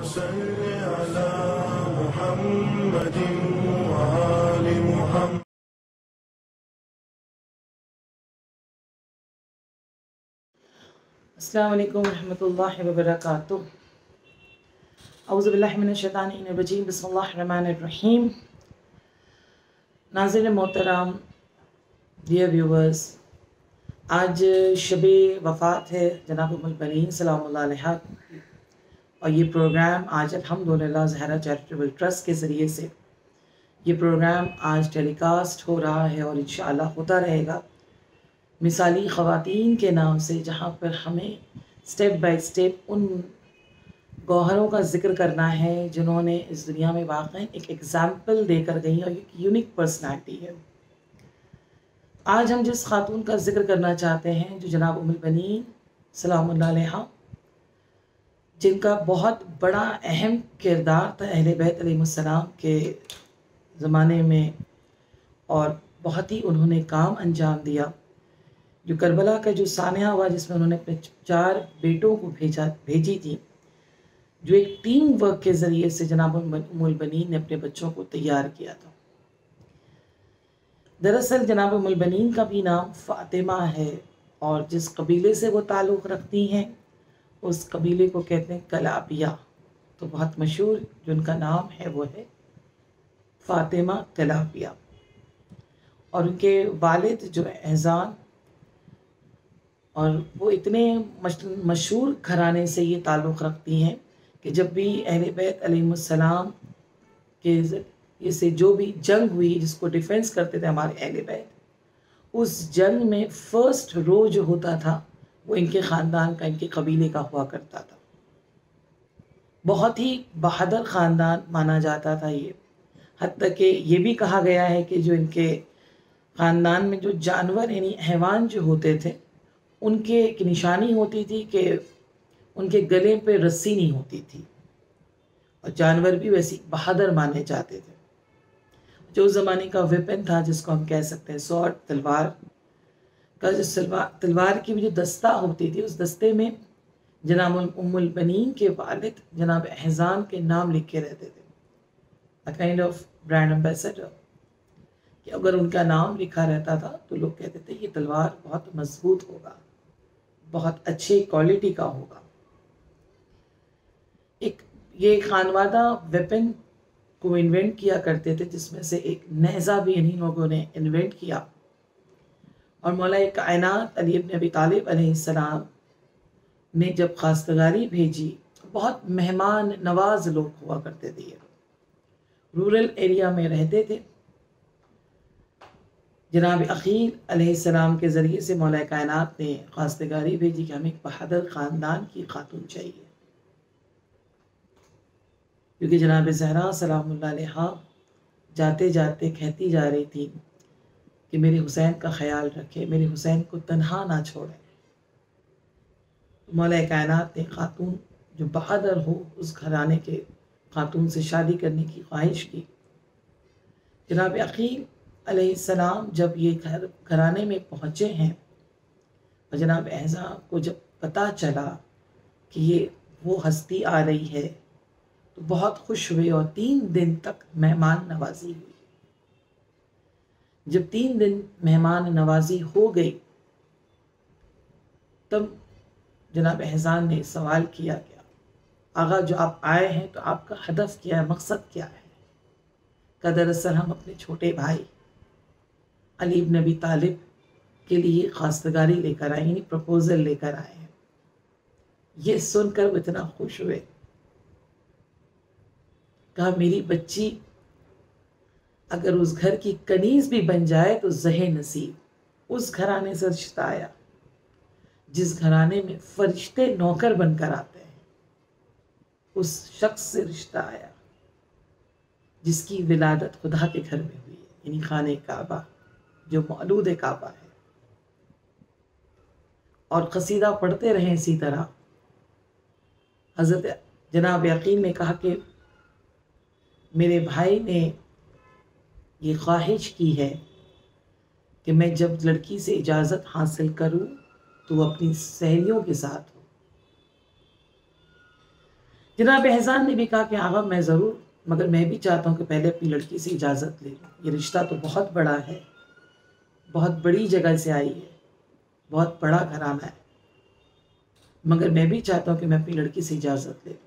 सल्लि अला मुहम्मदिन व आलि मुहम्मद। अस्सलामु अलैकुम रहमतुल्लाहि व बरकातुहू। औज़ु बिल्लाहि मिनश शैतानिर रजीम। बिस्मिल्लाहिर रहमानिर रहीम। नाज़रीन मोहतरम, डियर व्यूवर्स, आज शबे वफ़ात है जनाब उम्मुल बनीन सलामुल्लाह अलैहा, और ये प्रोग्राम आज अल्हम्दुलिल्लाह ज़हरा चैरिटेबल ट्रस्ट के ज़रिए से ये प्रोग्राम आज टेलीकास्ट हो रहा है और इंशाअल्लाह होता रहेगा मिसाली ख़वातीन के नाम से, जहाँ पर हमें स्टेप बाय स्टेप उन गौहरों का जिक्र करना है जिन्होंने इस दुनिया में वाक़ई एक एग्ज़ाम्पल देकर गई और एक यूनिक पर्सनालिटी है। आज हम जिस खातून का जिक्र करना चाहते हैं, जो जनाब उम्मुल बनीन सलामुल्लाह अलैहा, जिनका बहुत बड़ा अहम किरदार था अहले बैत अलैहिस्सलाम के ज़माने में और बहुत ही उन्होंने काम अंजाम दिया। जो करबला का जो सानिया हुआ जिसमें उन्होंने अपने 4 बेटों को भेजी थी, जो एक टीम वर्क के ज़रिए से जनाब उम्मुल बनीन ने अपने बच्चों को तैयार किया था। दरअसल जनाब उम्मुल बनीन का भी नाम फ़ातिमा है और जिस कबीले से वो ताल्लुक़ रखती हैं उस कबीले को कहते हैं कलाबिया। तो बहुत मशहूर जो उनका नाम है वो है फ़ातिमा कलाबिया। और उनके वालिद जो एहसान, और वो इतने मशहूर घराने से ये ताल्लुक़ रखती हैं कि जब भी अहले बैत अलैहिस्सलाम के से जो भी जंग हुई जिसको डिफेंस करते थे हमारे अहले बैत, उस जंग में फ़र्स्ट रो जो होता था वो इनके ख़ानदान का, इनके कबीले का हुआ करता था। बहुत ही बहादुर ख़ानदान माना जाता था ये। हत्ता कि ये भी कहा गया है कि जो इनके ख़ानदान में जो जानवर यानी हैवान जो होते थे, उनके एक निशानी होती थी कि उनके गले पे रस्सी नहीं होती थी, और जानवर भी वैसी बहादुर माने जाते थे। जो ज़माने का वेपन था जिसको हम कह सकते हैं सॉर्ड, तलवार का, जो तलवार की भी जो दस्ता होती थी, उस दस्ते में जनाब उम्मुल बनीन के वालिद जनाब एहसान के नाम लिख के रहते थे, a kind of brand ambassador, कि अगर उनका नाम लिखा रहता था तो लोग कहते थे ये तलवार बहुत मजबूत होगा, बहुत अच्छी क्वालिटी का होगा। एक ये खानवादा वेपन को इन्वेंट किया करते थे, जिसमें से एक नेज़ा भी इन्हीं लोगों ने इन्वेंट किया। और मौलाए कायनात अली इब्न अबी तालिब अलैहिस्सलाम ने जब खास्तगारी भेजी, बहुत मेहमान नवाज लोग हुआ करते थे, ये रूरल एरिया में रहते थे। जनाब अकील अलैहिस्सलाम के ज़रिए से मौलाए कायनात ने खास्तगारी भेजी कि हमें एक बहादुर ख़ानदान की खातून चाहिए, क्योंकि जनाब ज़हरा सलामुल्लाह अलैहा जाते जाते कहती जा रही थी कि मेरे हुसैन का ख्याल रखे, मेरे हुसैन को तन्हा ना छोड़े। मौलाए कायनात ने खातून जो बहादुर हो उस घराने के खातून से शादी करने की ख्वाहिश की। जनाब अकील अलैहिस्सलाम जब ये घराने में पहुँचे हैं और जनाब एहसान को जब पता चला कि ये वो हस्ती आ रही है, तो बहुत खुश हुए और 3 दिन तक मेहमान नवाजी हुई। जब 3 दिन मेहमान नवाजी हो गई, तब जनाब एहसान ने सवाल किया, क्या आगा जो आप आए हैं तो आपका हदफ क्या है, मकसद क्या है? का दरअसल हम अपने छोटे भाई अली इब्न अबी तालिब के लिए खास्तगारी लेकर आए, यानी प्रपोजल लेकर आए हैं। ये सुनकर वो इतना खुश हुए, कहा मेरी बच्ची अगर उस घर की कनीज भी बन जाए तो ज़हे नसीब। उस घराने से रिश्ता आया जिस घराने में फरिश्ते नौकर बनकर आते हैं, उस शख्स से रिश्ता आया जिसकी विलादत खुदा के घर में हुई है, यानी खाने काबा जो मौलूद काबा है। और कसीदा पढ़ते रहें इसी तरह। हज़रत जनाब यकीन ने कहा कि मेरे भाई ने ये ख्वाहिश की है कि मैं जब लड़की से इजाज़त हासिल करूं तो वो अपनी सहेलियों के साथ हो, जनाब एहसान ने भी कहा कि आगा मैं ज़रूर, मगर मैं भी चाहता हूँ कि पहले अपनी लड़की से इजाज़त ले लूँ। ये रिश्ता तो बहुत बड़ा है, बहुत बड़ी जगह से आई है, बहुत बड़ा घराना है, मगर मैं भी चाहता हूँ कि मैं अपनी लड़की से इजाज़त ले लूँ।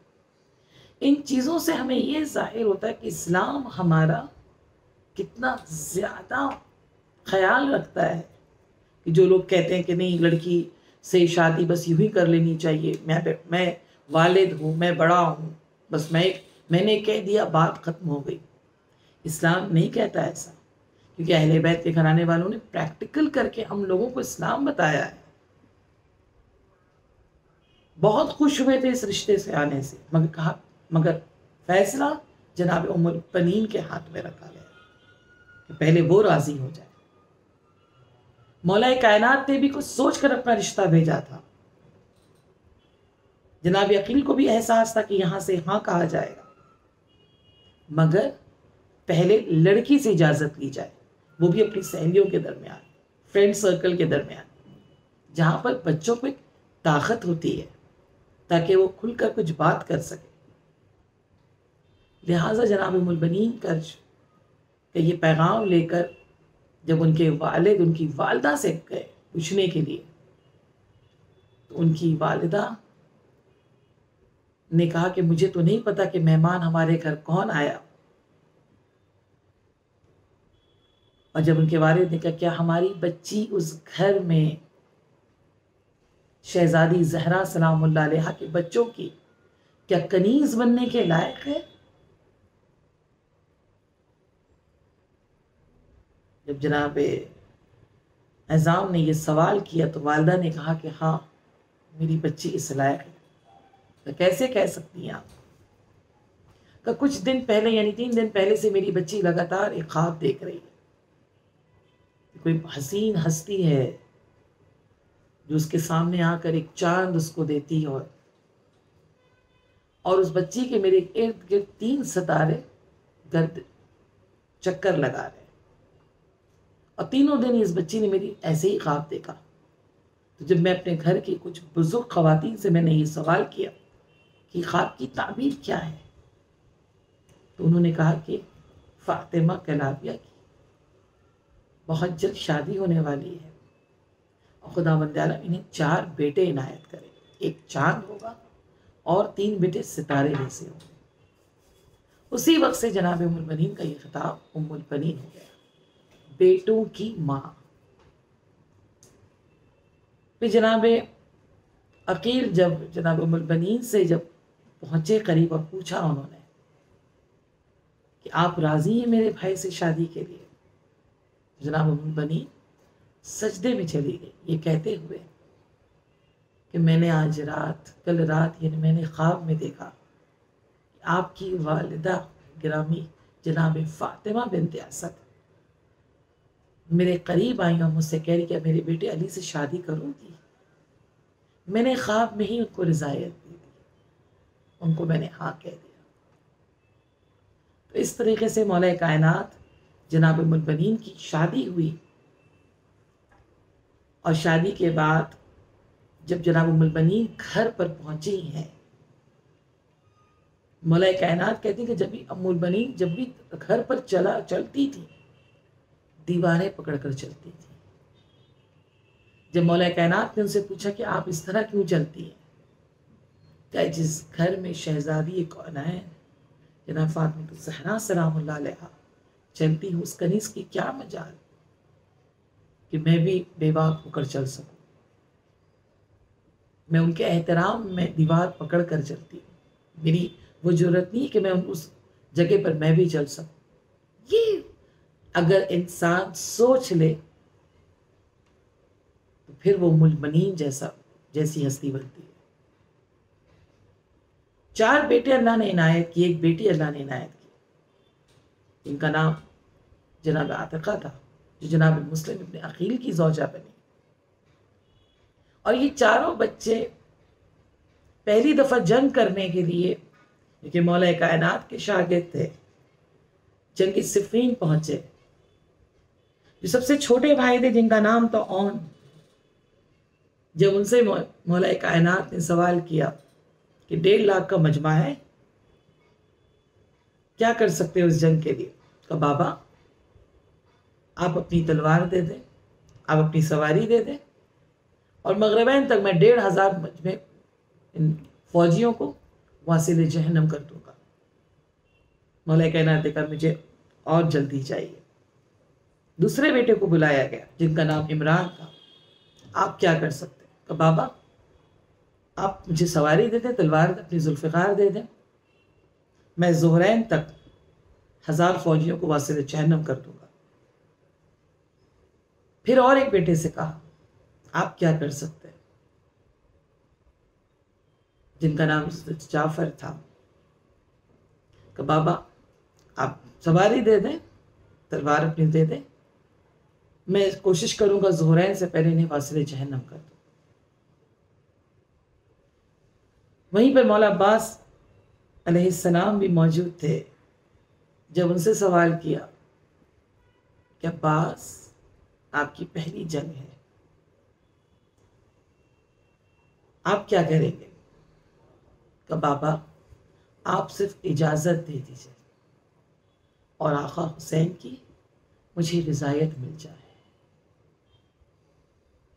इन चीज़ों से हमें ये ज़ाहिर होता है कि इस्लाम हमारा कितना ज़्यादा ख्याल रखता है। कि जो लोग कहते हैं कि नहीं, लड़की से शादी बस यूँ ही कर लेनी चाहिए, मैं वालिद हूँ, मैं बड़ा हूँ, बस मैंने कह दिया, बात ख़त्म हो गई। इस्लाम नहीं कहता ऐसा, क्योंकि अहले बैत के घराने वालों ने प्रैक्टिकल करके हम लोगों को इस्लाम बताया है। बहुत खुश हुए थे इस रिश्ते से आने से, मगर फैसला जनाब उम्मुल बनीन के हाथ में रखा गया कि पहले वो राज़ी हो जाए। मौला कायनात ने भी कुछ सोच कर अपना रिश्ता भेजा था। जनाब अकील को भी एहसास था कि यहाँ से हाँ कहा जाएगा, मगर पहले लड़की से इजाज़त ली जाए, वो भी अपनी सहेलियों के दरमियान, फ्रेंड सर्कल के दरमियान, जहाँ पर बच्चों को एक ताकत होती है ताकि वो खुलकर कुछ बात कर सके। लिहाजा जनाब उम्मुल बनीन का ये पैगाम लेकर जब उनके वालिद उनकी वालिदा से गए पूछने के लिए, तो उनकी वालिदा ने कहा कि मुझे तो नहीं पता कि मेहमान हमारे घर कौन आया। और जब उनके वालिद ने कहा क्या हमारी बच्ची उस घर में शहजादी ज़हरा सलामुल्लाह अलैहा के बच्चों की क्या कनीज बनने के लायक है? जब जनाब एजाम ने यह सवाल किया तो वालिदा ने कहा कि हाँ, मेरी बच्ची इस लायक है। तो कैसे कह सकती हैं आप? का कुछ दिन पहले यानी 3 दिन पहले से मेरी बच्ची लगातार एक ख्वाब देख रही है, कोई हसीन हस्ती है जो उसके सामने आकर एक चांद उसको देती है, और उस बच्ची के मेरे इर्द गिर्द 3 सितारे गर्द चक्कर लगा रहे हैं। और तीनों दिन इस बच्ची ने मेरी ऐसे ही ख्वाब देखा। तो जब मैं अपने घर की कुछ बुजुर्ग खवातीन से मैंने ये सवाल किया कि ख्वाब की ताबीर क्या है, तो उन्होंने कहा कि फातिमा कलाबिया की बहुत जल्द शादी होने वाली है और खुदावंद आलम इन्हें 4 बेटे इनायत करे, एक चांद होगा और 3 बेटे सितारे जैसे होंगे। उसी वक्त से जनाब उम्मुल बनीन का ये खिताब उम्मुल बनीन हो गया, बेटों की माँ। फिर जनाब अकील जब जनाब उम्मुल बनीन से जब पहुंचे करीब और पूछा उन्होंने कि आप राजी हैं मेरे भाई से शादी के लिए, तो जनाब उम्मुल बनीन सजदे में चली गई, ये कहते हुए कि मैंने आज रात, कल रात यानी मैंने ख्वाब में देखा कि आपकी वालिदा गिरामी जनाब फातिमा बिन्त असद मेरे करीब आई और मुझसे कह रही कि मेरे बेटे अली से शादी करूंगी। मैंने ख्वाब में ही उनको रिजायत दे दी, उनको मैंने हाँ कह दिया। तो इस तरीके से मौला कायनात जनाब उम्मुल बनीन की शादी हुई। और शादी के बाद जब जनाब उम्मुल बनीन घर पर पहुंची हैं, मौला कायनात कहती कि जब भी उम्मुल बनीन जब भी घर पर चलती थी, दीवारें पकड़कर चलती थी। जब मौला कायनात ने उनसे पूछा कि आप इस तरह क्यों चलती हैं, क्या जिस घर में शहजादी कौनैन जनाब फातिमा ज़हरा सलामुल्लाह अलैहा चलती हूँ, उस कनीज़ की क्या मजाल कि मैं भी बेबाक होकर चल सकूं। मैं उनके एहतराम में दीवार पकड़ कर चलती हूँ, मेरी वो जरूरत नहीं कि मैं उस जगह पर मैं भी चल सकूं। ये अगर इंसान सोच ले तो फिर वो उम्मुल बनीन जैसी हस्ती बनती है। 4 बेटे अल्लाह ने इनायत की, एक बेटी अल्लाह ने इनायत की, इनका नाम जनाब आतिका था, जो जनाब मुस्लिम इब्न अकील की ज़ौजा बनी। और ये चारों बच्चे पहली दफ़ा जंग करने के लिए, क्योंकि मौला कायनात के शागिर्द थे, जंग सिफ़ीन पहुंचे। जो सबसे छोटे भाई थे जिनका नाम था औन, जब उनसे मौला कायनात ने सवाल किया कि 1.5 लाख का मजमा है, क्या कर सकते हो उस जंग के लिए? कहा बाबा आप अपनी तलवार दे दें, आप अपनी सवारी दे दें, और मगरिबैन तक मैं 1,500 मजमे इन फौजियों को वासिल जहन्नम कर दूंगा। मौला कायनात ने कहा मुझे और जल्दी चाहिए। दूसरे बेटे को बुलाया गया जिनका नाम इमरान था। आप क्या कर सकते हैं? कहा बाबा आप मुझे सवारी दे दें, तलवार अपनी जुल्फ़िकार दे दें, मैं ज़ोहरैन तक 1000 फौजियों को वासिल जहन्नम कर दूंगा। फिर और एक बेटे से कहा आप क्या कर सकते हैं? जिनका नाम जाफर था। कि बाबा आप सवारी दे दें, तलवार अपनी दे दें, मैं कोशिश करूंगा ज़ोहरैन से पहले इन्हें वासिल जहन्नम कर दूं। वहीं पर मौला अब्बास अलैहिस्सलाम भी मौजूद थे। जब उनसे सवाल किया कि अब्बास आपकी पहली जंग है, आप क्या करेंगे? कि बाबा आप सिर्फ इजाज़त दे दीजिए और आका हुसैन की मुझे रिजायत मिल जाए,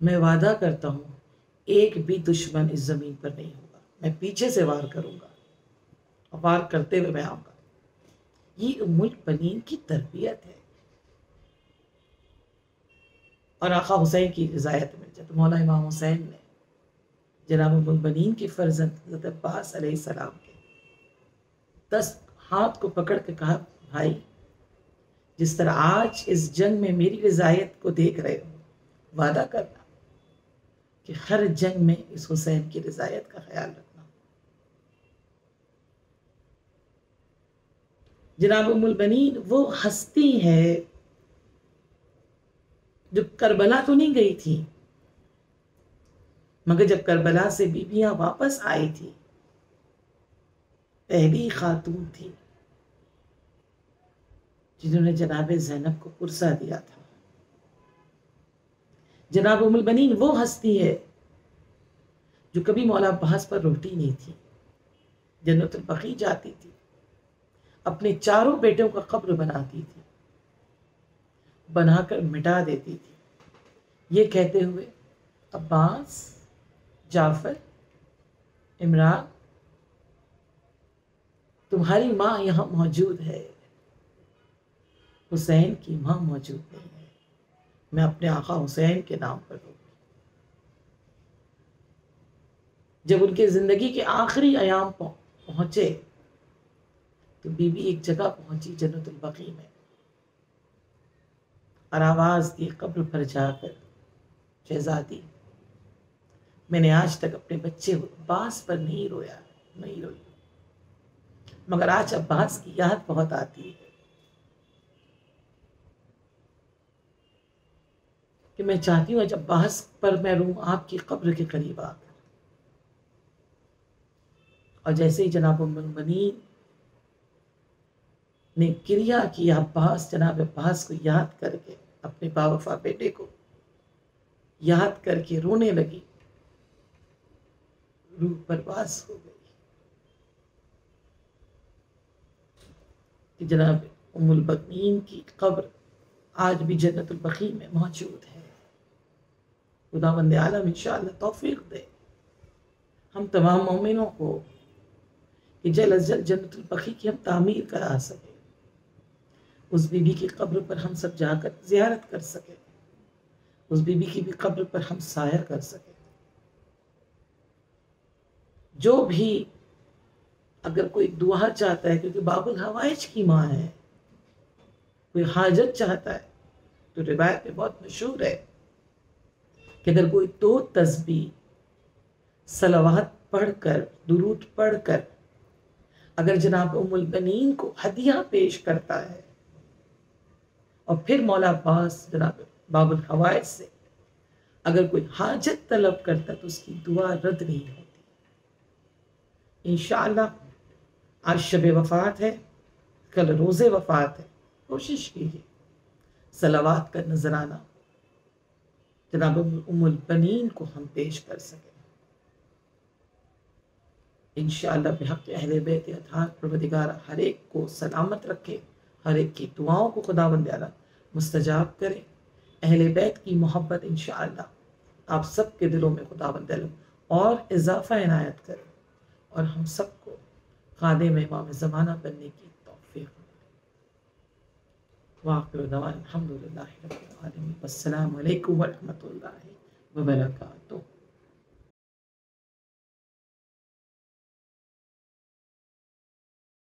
मैं वादा करता हूँ एक भी दुश्मन इस ज़मीन पर नहीं होगा, मैं पीछे से वार करूँगा और वार करते हुए मैं आऊँगा। ये उम्मुल बनीन की तरबियत है। और आका हुसैन की रिजायत मिल जाए। तो मौला इमाम हुसैन ने जनाब उम्मुल बनीन के फर्जंद हज़रत अब्बास अलैहिस्सलाम के 10 हाथ को पकड़ के कहा भाई जिस तरह आज इस जंग में मेरी रिजायत को देख रहे हो, वादा करना कि हर जंग में इस हुसैन की रिजायत का ख्याल रखना। जनाब उम्मुल बनीन वो हस्ती है जो करबला तो नहीं गई थी, मगर जब करबला से बीबियां वापस आई थी, पहली खातून थी जिन्होंने जनाब ज़ैनब को पुरसा दिया था। जनाब उम्मुल बनीन वो हस्ती है जो कभी मौला अब्बास पर रोटी नहीं थी, जन्नतुल बकी जाती थी, अपने चारों बेटों का कब्र बनाती थी, बनाकर मिटा देती थी, ये कहते हुए अब्बास, जाफर, इमरान तुम्हारी माँ यहाँ मौजूद है, हुसैन की माँ मौजूद नहीं है, मैं अपने आका हुसैन के नाम पर रोऊंगी। जब उनके जिंदगी के आखिरी अयाम पहुंचे तो बीबी एक जगह पहुंची जन्नतुल बकी में, और आवाज दी कब्र पर जाकर, शहजादी मैंने आज तक अपने बच्चे अब्बास पर नहीं रोया, नहीं रोई, मगर आज अब्बास की याद बहुत आती है कि मैं चाहती हूँ आज अब्बास पर मैं रूम आपकी कब्र के करीब आकर। और जैसे ही जनाब उम्मुल बनीन ने क्रिया की, अब्बास जनाब अब्बास को याद करके, अपने बावफा बेटे को याद करके रोने लगी, रूह परवास हो गई कि जनाब उम्मुल बनीन की कब्र आज भी जन्नतुल बकी में मौजूद है। खुदावंद आलम इंशाअल्लाह तौफीक दे हम तमाम मोमिनों को कि जल्द अज जल्द जन्नतुल बकी की हम तामीर करा सके, उस बीबी की कब्र पर हम सब जाकर ज़ियारत कर सके, उस बीबी की भी कब्र पर हम साया कर सके। जो भी अगर कोई दुआ चाहता है, क्योंकि बाबुल हवाइज की माँ है, कोई हाजत चाहता है तो रिवायत में बहुत मशहूर है कि अगर कोई 2 तस्बीह सलावत पढ़कर, दुरूद पढ़कर अगर जनाब उम्मुल बनीन को हदिया पेश करता है और फिर मौला अब्बास जनाब बाबुल हवाइज से अगर कोई हाजत तलब करता तो उसकी दुआ रद्द नहीं होती। इंशाअल्लाह आज शब वफ़ात है, कल रोज़े वफ़ात है, कोशिश कीजिए सलावात का नजराना जनाब उम्मुल बनीन को हम पेश कर सकें। इंशाअल्लाह बिहक़ अहले बैत अतार परवरदिगार हर एक को सलामत रखे, हर एक की दुआओं को खुदावंद आला मुस्तजाब करे। अहले बैत की मोहब्बत इंशाअल्लाह आप सब के दिलों में खुदावंद आला और इजाफ़ा इनायत करे और हम सबको खादिम इमाम ज़माना बनने की तौफ़ीक़ मिले। वाक़िअ दअवाना अल्हम्दुलिल्लाहि रब्बिल आलमीन। अस्सलामु अलैकुम व रहमतुल्लाहि व बरकातुहू।